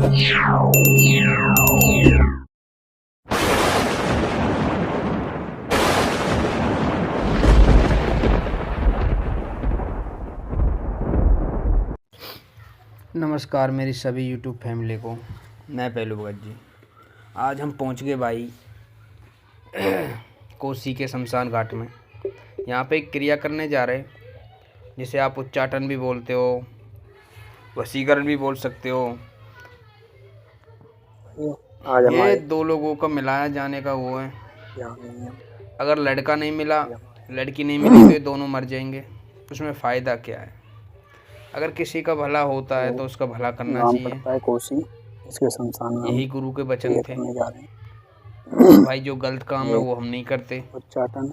नमस्कार मेरी सभी यूट्यूब फैमिली को। मैं पहलू भगत जी। आज हम पहुंच गए भाई कोसी के शमशान घाट में। यहाँ पे एक क्रिया करने जा रहे, जिसे आप उच्चाटन भी बोलते हो, वशीकरण भी बोल सकते हो। ये दो लोगों का मिलाया जाने का वो है। अगर लड़का नहीं मिला, लड़की नहीं मिली तो ये दोनों मर जाएंगे। उसमें फ़ायदा क्या है? अगर किसी का भला होता है तो उसका भला करना चाहिए। पड़ता है कोसी, इसके शमशान में यही गुरु के वचन थे। जा रहे हैं। तो भाई जो गलत काम है वो हम नहीं करते। उच्चाटन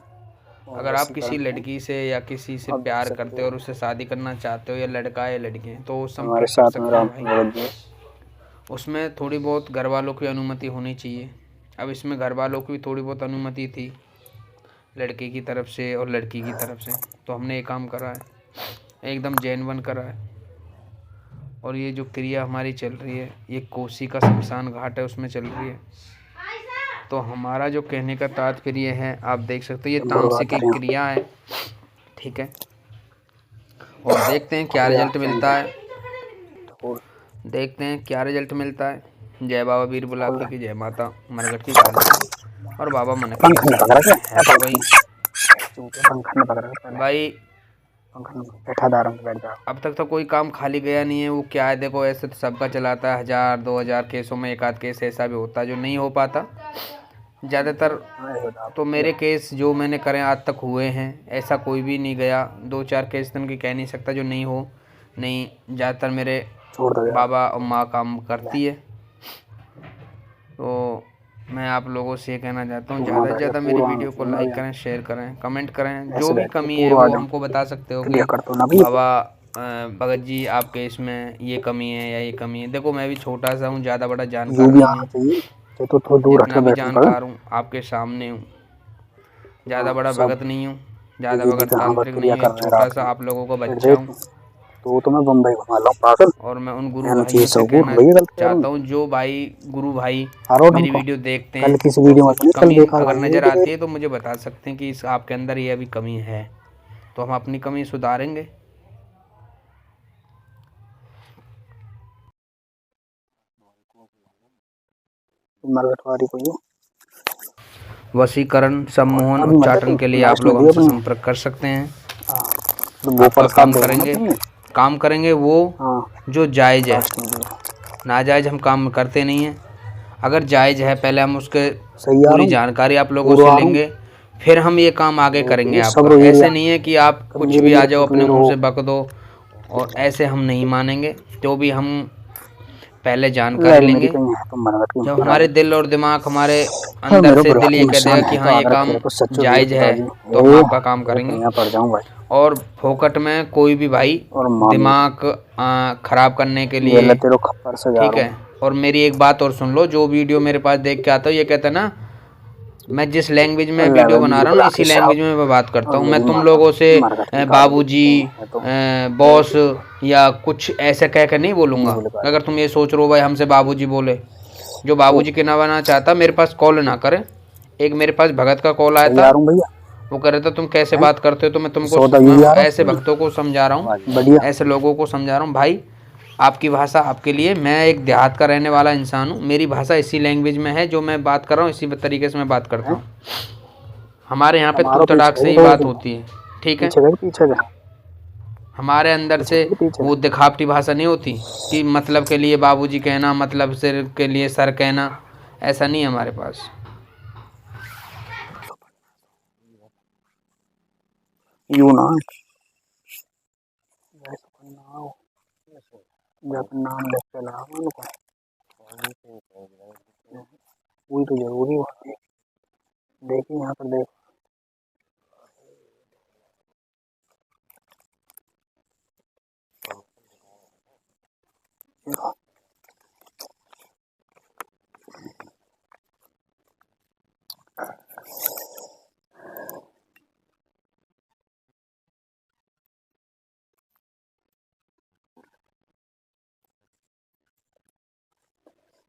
अगर आप किसी लड़की से या किसी से प्यार करते हो और उससे शादी करना चाहते हो, या लड़का है या लड़की है, तो संपर्क कर सकते हैं भाई। उसमें थोड़ी बहुत घर वालों की अनुमति होनी चाहिए। अब इसमें घर वालों की भी थोड़ी बहुत अनुमति थी, लड़के की तरफ से और लड़की की तरफ से। तो हमने ये काम करा है, एकदम जेन्युइन करा है। और ये जो क्रिया हमारी चल रही है, ये कोसी का शमशान घाट है, उसमें चल रही है। तो हमारा जो कहने का तात्पर्य है, आप देख सकते हो ये तामसिक एक क्रिया है, ठीक है। और देखते हैं क्या रिजल्ट मिलता है, देखते हैं क्या रिजल्ट मिलता है। जय बाबा वीर बुलाके की जय, माता मरगट की काली और बाबा मनक की है। तो भाई अब तक तो कोई काम खाली गया नहीं है। वो क्या है, देखो ऐसे तो सबका चलाता है, 1000-2000 केसों में एक आध केस ऐसा भी होता है जो नहीं हो पाता। ज़्यादातर तो मेरे केस जो मैंने करे आज तक हुए हैं, ऐसा कोई भी नहीं गया। 2-4 केस तो उनकी कह नहीं सकता जो नहीं हो, नहीं। ज़्यादातर मेरे बाबा और माँ काम करती है। तो मैं आप लोगों से ये कहना चाहता हूँ, ज़्यादा से ज़्यादा मेरी वीडियो को लाइक करें, शेयर करें, कमेंट करें। जो भी कमी है वो हमको बता सकते हो कि बाबा भगत जी आपके इसमें ये कमी है या ये कमी है। देखो मैं भी छोटा सा हूँ, ज़्यादा बड़ा जानकार नहीं हूँ। जितना भी जानकार हूँ आपके सामने हूँ। ज़्यादा बड़ा भगत नहीं हूँ, ज़्यादा भगत तांत्रिक नहीं हूँ। एक छोटा सा आप लोगों का बच्चा हूँ। तो मैं बम्बई घुमा लूँ पागल। और मैं उन गुरु भाइयों से कहना चाहता हूँ, जो भाई गुरु भाई मेरी वीडियो देखते हैं, तो कुछ कमी अगर नज़र आती है तो मुझे बता सकते हैं कि इस आपके अंदर ये अभी कमी है, तो हम अपनी कमी सुधारेंगे। वशीकरण, सम्मोहन, उच्चाटन के लिए आप लोग हमसे संपर्क कर सकते हैं। आपका काम करेंगे वो जो जायज़ है। नाजायज़ हम काम करते नहीं हैं। अगर जायज़ है, पहले हम उसके पूरी जानकारी आप लोगों से लेंगे, फिर हम ये काम आगे करेंगे आपका। ऐसे नहीं है कि आप कुछ भी आ जाओ अपने मुंह से बक दो, और ऐसे हम नहीं मानेंगे। तो भी हम पहले जानकारी लेंगे। जब हमारे दिल और दिमाग, हमारे अंदर से दिल ये कह देगा कि हाँ ये काम जायज़ है, तो हम आपका काम करेंगे। और फोकट में कोई भी भाई दिमाग ख़राब करने के लिए, ठीक है। और मेरी एक बात और सुन लो, जो वीडियो मेरे पास देख के आता हो, ये कहता है ना, मैं जिस लैंग्वेज में वीडियो बना रहा हूँ ना, इसी लैंग्वेज में मैं बात करता हूँ। मैं तुम लोगों से बाबूजी, बॉस या कुछ ऐसे कह कर नहीं बोलूँगा। अगर तुम ये सोच रहे हो भाई हमसे बाबूजी बोले, जो बाबूजी के ना बना चाहता मेरे पास कॉल ना करे। एक मेरे पास भगत का कॉल आया था, वो कह रहा था तुम कैसे बात करते हो। तो मैं तुमको ऐसे भक्तों को समझा रहा हूँ, ऐसे लोगों को समझा रहा हूँ, भाई आपकी भाषा आपके लिए। मैं एक देहात का रहने वाला इंसान हूँ, मेरी भाषा इसी लैंग्वेज में है, जो मैं बात कर रहा हूँ इसी तरीके से मैं बात करता हूँ। हमारे यहाँ पे तू तड़ाक से ही बात होती है, ठीक है। हमारे अंदर से वो दिखावटी भाषा नहीं होती कि मतलब के लिए बाबूजी कहना, मतलब सिर के लिए सर कहना, ऐसा नहीं है हमारे पास। यू ना जब नाम लिख के लाओ उनको, वही तो जरूरी बात है। देखिए यहाँ पर देखो,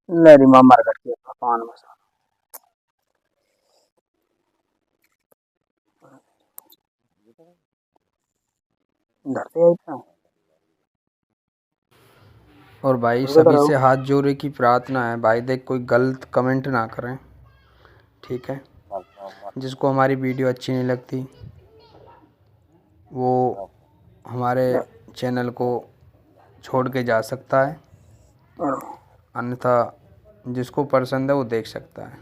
लेरी माँ मर गई पान मसा धरते इतना। और भाई सभी से हाथ जोड़े की प्रार्थना है भाई, देख कोई गलत कमेंट ना करें, ठीक है। जिसको हमारी वीडियो अच्छी नहीं लगती वो हमारे चैनल को छोड़ के जा सकता है, अन्यथा जिसको पसंद है वो देख सकता है।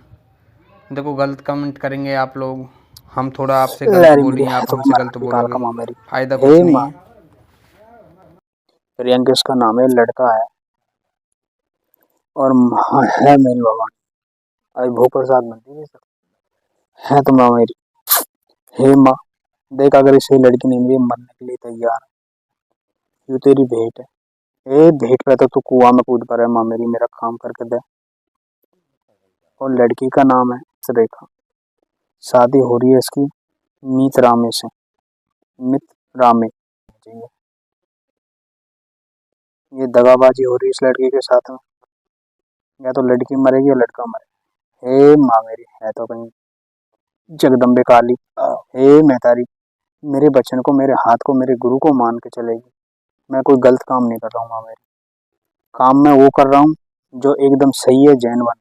देखो गलत कमेंट करेंगे आप लोग, हम थोड़ा आपसे गलत बोलेंगे, आप हमसे गलत बोलोगे, फायदा कुछ नहीं है। प्रियंका इसका नाम है, लड़का है और है मेरी भगवान। आज भोग प्रसाद बनती है तो माँ मेरी, हे माँ देख अगर इसे लड़की नहीं मिली मरने के लिए तैयार, ये तेरी भेंट है। ए भेंट पे तो तू कुआं में कूद पर है माँ मेरी, मेरा काम करके दे। और लड़की का नाम है सुरेखा, शादी हो रही है इसकी मीत रामे से, मित रामे। ये दगाबाजी हो रही है इस लड़की के साथ में, या तो लड़की मरेगी या लड़का मरे। हे माँ मेरी, है तो कहीं जगदम्बे काली, हे महतारी मेरे बच्चन को, मेरे हाथ को, मेरे गुरु को मान के चलेगी। मैं कोई गलत काम नहीं कर रहा हूँ माँ मेरी, काम मैं वो कर रहा हूँ जो एकदम सही है, जैन वन।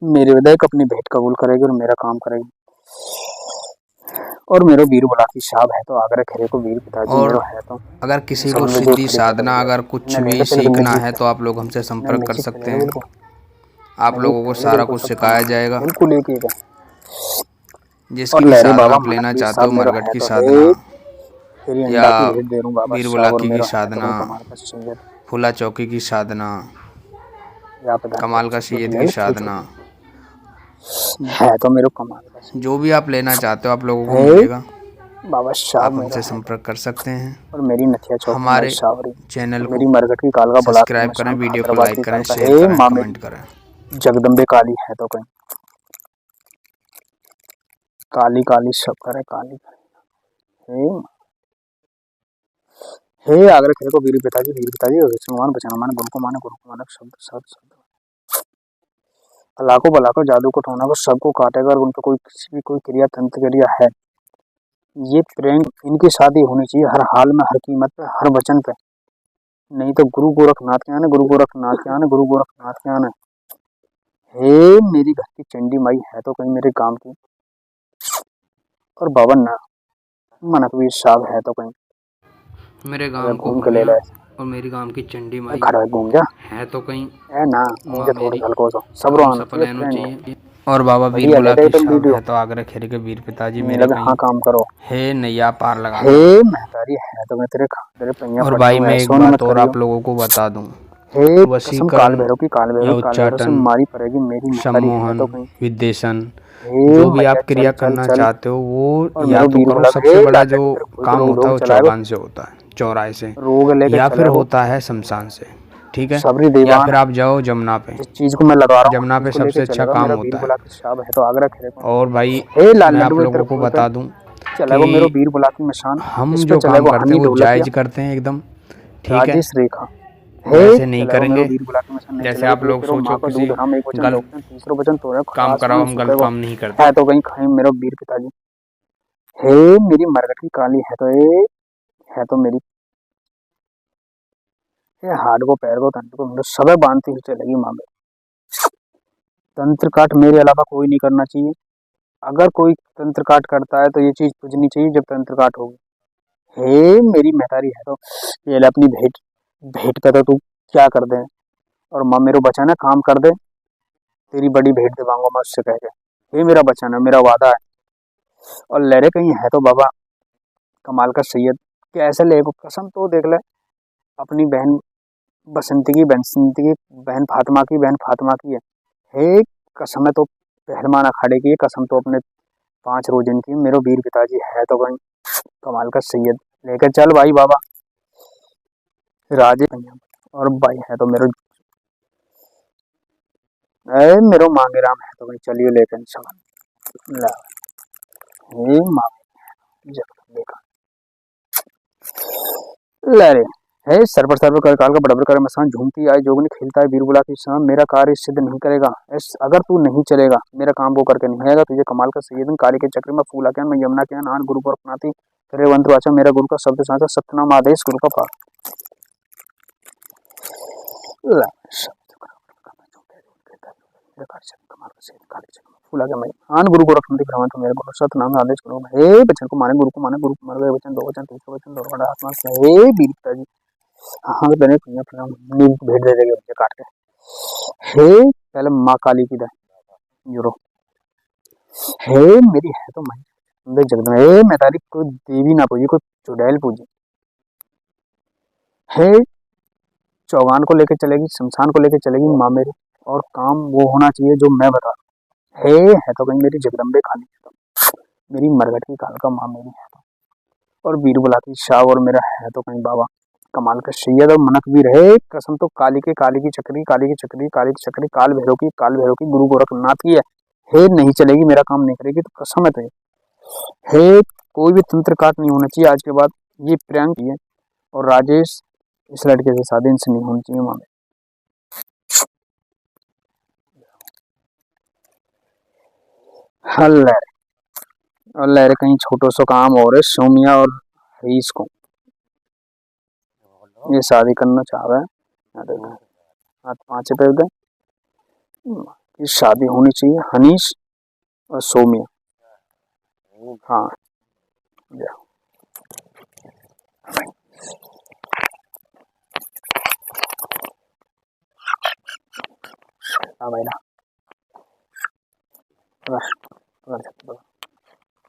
मेरे विधायक अपनी भेंट कबूल करेगी और मेरा काम करेगी। और मेरा वीर बुला की साहब है तो आगरा खरे को वीर पिताजी मेरा है तो। अगर किसी को सिद्धि साधना अगर कुछ भी सीखना है तो आप लोग हमसे संपर्क कर सकते हैं, आप लोगों को सारा कुछ सिखाया जाएगा। बिल्कुल एक है। जिसकी भी साधना आप लेना चाहते हो, मरघट की साधना या वीर बुलाकी की साधना, फुला चौकी की साधना, कमाल का सैयद की साधना, है तो मेरे कमाल का, जो भी आप लेना चाहते हो आप लोगों को मिलेगा। बाबा आप हमसे संपर्क कर सकते हैं। और मेरी नथिया चौक हमारे चैनल को मेरी मरघट की काल का सब्सक्राइब करें, वीडियो को लाइक करें, शेयर करें, कमेंट करें। जगदम्बे काली है तो कहीं काली काली सब करे काली। हे आगरा खरे को वीर पिताजी भगवान बचाना माने गुरु को माने शब्द शब्द शब्द लाखों बलाको जादू को ठोना को सबको काटेगा और उन पर कोई किसी भी कोई क्रिया तंत्र क्रिया है। ये प्रेम इनकी शादी होनी चाहिए हर हाल में, हर कीमत पे, हर वचन पे, नहीं तो गुरु गोरखनाथ के आने, गुरु गोरखनाथ के आने, गुरु गोरखनाथ के आने। हे मेरी घर की चंडी माई है तो कहीं मेरे गांव की, और बावन ना मनकवीर साहब है तो कहीं मेरे गांव को घूम ले और मेरी गांव की चंडी माई घूम जा है तो कहीं है ना, मुझे थोड़ी हल्को सो सब रोना चाहिए। और बाबा वीर बुलाकी साहब है तो आगरा खेरे के वीर पिताजी मेरे कहीं, हाँ काम करो हे नैया पार लगा। हे महतारी है तो मैं तेरे पैया। और भाई मैं एक बात और आप लोगों को बता दूं, वशीकरण या उच्चाटन, मारी पड़ेगी मेरी सम्मोहन, विद्वेषण, जो भी आप क्रिया करना चाहते हो वो या तो करो। सबसे बड़ा जो काम होता है वो चौगान से होता है, चौराहे से, या फिर होता है शमशान से, ठीक है, या फिर आप जाओ जमुना पे, चीज को मैं लगा रहा हूं, जमुना पे सबसे अच्छा काम होता है। और भाई मैं आप लोगों को बता दूं कि हम जो काम करते हैं वो जायज करते हैं एकदम, ठीक है, वैसे नहीं करेंगे। जैसे आप लोग सोचो किसी गलत काम कराओ, हम गलत काम नहीं करते है तो कहीं खाई मेरा वीर पिताजी। हे मेरी मरघट की काली है तो है तो मेरी, ये हाथ को पैर को तंत्र को मतलब सब बांधती हुई चलेगी माँ मेरी। तंत्र काट मेरे अलावा कोई नहीं करना चाहिए, अगर कोई तंत्र काट करता है तो ये चीज पूजनी चाहिए जब तंत्र काट होगी। हे मेरी महतारी है तो ये अपनी भेंट भेंट का तो तू क्या कर दे, और माँ मेरे बचाना काम कर दे, तेरी बड़ी भेंट दिवाऊंगा मैं उससे कह के। ये मेरा बचाना मेरा वादा है। और लहरे कहीं है तो बाबा कमाल का सैयद कैसे ले कसम तो देख ले, अपनी बहन बसंती की बहन फातिमा की है। हे कसम है तो पहलवान अखाड़े की कसम तो अपने 5 रोजन की, मेरे वीर पिताजी है तो कहीं कमाल का सैयद लेकर चल भाई बाबा राजे। और भाई है तो मेरो मांगे राम है तो भाई चलिए लेकर चल हे माँ देखा ले रे है सर पर कर काल का बड़बर करे मसान झूमती आए जोगनी खिलता है वीर बुला की शाम मेरा कार्य सिद्ध नहीं करेगा। अगर तू नहीं चलेगा मेरा काम वो करके नहीं आएगा तुझे कमाल का सैयदन कार्य के चक्र में फूला क्या मैं यमुना क्या नान गुरु को अपनाती तेरे वंत्र वाचा मेरा गुरु का शब्द साचा सत्यनाम आदेश गुरु का पाठ फूला क्या मैं आन गुरु को रखती भ्रमण तो मेरे गुरु सत्यनाम आदेश करो हे बचन को माने गुरु को माने गुरु को मर गए वचन दो वचन तीसरा वचन दो बड़ा आत्मा हे वीर पिताजी हाँ मैंने नींद भेज दे देंगे मुझे काट के हे पहले माँ काली की दे यूरो हे मेरी है तो मैं जगदम हे मैं तारी कोई देवी ना पूजी कोई चुड़ैल पूजी हे चौगान को लेके चलेगी शमशान को लेके चलेगी माँ मेरी और काम वो होना चाहिए जो मैं बता हे है तो कहीं मेरी जगदम्बे काली है तो मेरी मरघट की काल का माँ मेरी है तो और वीर बुलाती शाह और मेरा है तो कहीं बाबा कमाल का सैयद और मनक भी रहे कसम तो काली की चक्री काली की चक्री काल भैरव की गुरु गोरखनाथ की है हे नहीं चलेगी मेरा काम नहीं करेगी तो कसम है तो हे कोई भी तंत्र काट नहीं होना चाहिए आज के बाद ये प्रियंक है और राजेश इस लड़के से शादी इनसे नहीं होनी चाहिए मामे अल्लाह कहीं छोटो सो काम और है सोमिया और हरीश को ये शादी करना चाह रहा है हाथ पाँच पे दे ये शादी होनी चाहिए हनीश और सोमिया हाँ हाँ भाई ना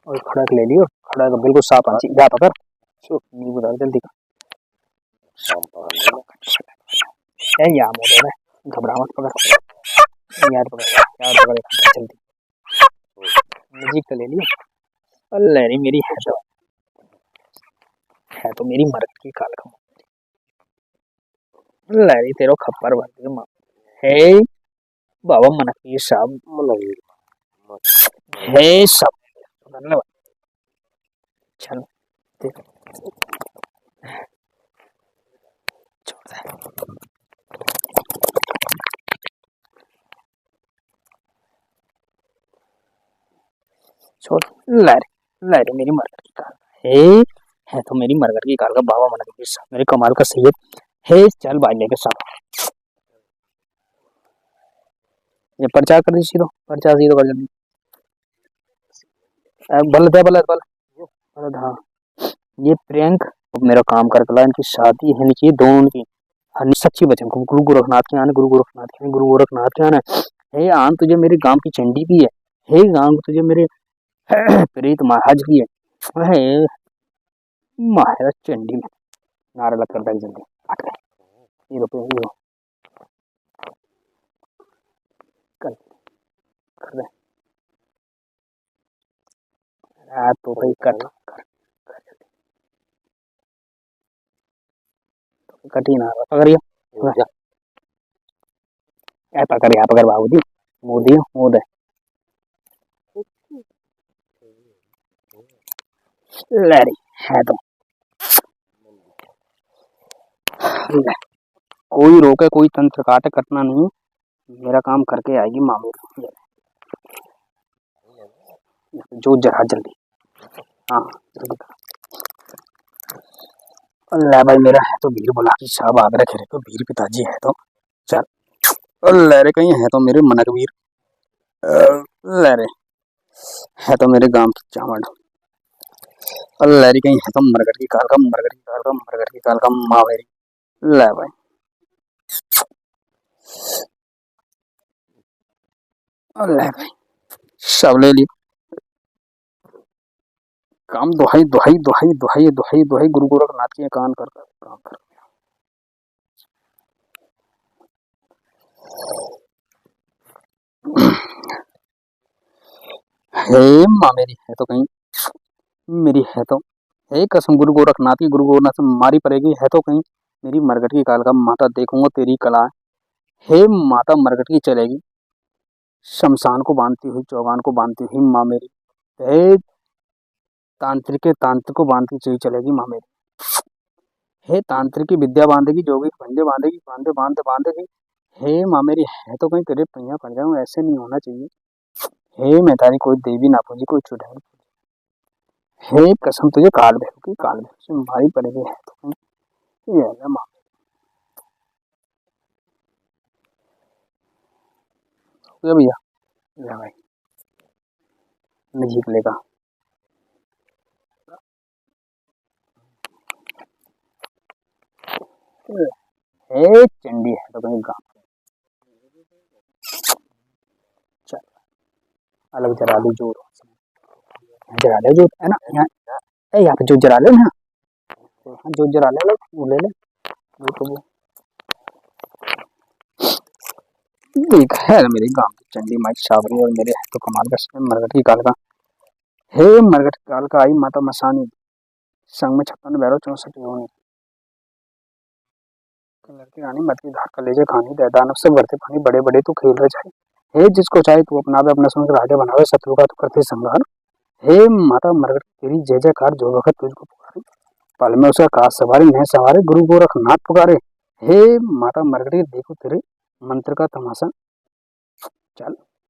और खड़क ले लियो खड़क बिल्कुल साफ आंची जा पकड़ नी बुधा जल्दी का है या मोड़े में घबरा मत पकड़ यार पकड़ जल्दी नजीक तो ले लियो अल्लाह रे मेरी है तो मेरी मर्द की काल का अल्लाह रे तेरो खप्पर भर दे मां हे बाबा मन की साहब हे सब धन्यवाद चलो देख छोड़ लारे मेरी मरगर की काल है तो मेरी मरगर की काल का बाबा मन की साहब मेरे कमाल का सैयद हे चल भाई लेके साहब ये पर्चा कर दी सीधो पर्चा सीधो कर जल्दी बलद हाँ ये प्रियंक मेरा काम कर ला इनकी शादी है चाहिए दोनों की हनी सच्ची बचन को गुरु गोरखनाथ के आने गुरु गोरखनाथ के आने हे आन तुझे मेरे गांव की चंडी भी है हे गांव तुझे मेरे प्रीत महाराज भी है हे महाराज चंडी में नारा लग कर जल्दी ये रुपये कर दे तो भाई कर कठिन आ पकड़िए पकड़ बाबूजी मोदी मोद है लरी है तो कोई रोके कोई तंत्र काटे कटना नहीं मेरा काम करके आएगी मामू जो जरा जल्दी हाँ जल्दी अल्लाह भाई मेरा है तो वीर बुला की साहब आगरा खेरे तो वीर पिताजी है तो चल अल्लाह रे कहीं है तो मेरे मनक वीर अल्लाह रे है तो मेरे गांव की चावड़ अल्लाह रे कहीं है तो मरगट की काल का मावेरी अल्लाह भाई अल्लाह भाई सब ले लियो काम दुहाई गुरु गोरखनाथ के कान कर काम कर हे माँ मेरी है तो कहीं मेरी है तो हे कसम गुरु गोरखनाथ से मारी पड़ेगी है तो कहीं मेरी मरगट की काल का माता देखूंगा तेरी कला हे माता मरगट की चलेगी शमशान को बांधती हुई चौगान को बांधती हुई माँ मेरी हे तांत्रिक को बांधती चली चलेगी माँ मेरी हे तांत्रिक की विद्या बांधेगी, जोगी फंदे बांधेगी, बांधे बांधे बांधेगी। हे माँ मेरी है तो कहीं तेरे पैया पड़ जाऊं, ऐसे नहीं होना चाहिए। हे मैं तारी कोई देवी ना पूजी, कोई चुड़ैल। हे कसम तुझे काल भैरव की, काल भैरव से मारी पड़ेगी है तो कहीं ये है माँ। ये भैया ले भाई नजीक लेगा। हे चंडी है तो कहीं गाँव। चल अलग जरा ली जोर, जरा ले जोर है ना यहाँ पे जो जरा ले ना, हाँ जो जरा ले वो ले ले वो तो वो एक है मेरे गांव की चंडी माई सावरी और मेरे तो कमाल का मरगट की काल का। हे मरगट की काल का आई माता मसानी, संग में 56 भैरव 64 योनि। लड़की रानी मत की धार का ले जाए कहानी, दे दानव से बढ़ते पानी, बड़े बड़े तू खेल रहे जाए। हे जिसको चाहे तू अपनावे, अपना सुन राजा बनावे, शत्रु का तू करते संहार। हे माता मरगट तेरी जय जयकार, जो वक्त तुझको पुकारे, पल में उसका काज सवारे न सवारे, गुरु गोरखनाथ पुकारे। हे माता मरगट देखो तेरे मंत्र का तमाशा। चल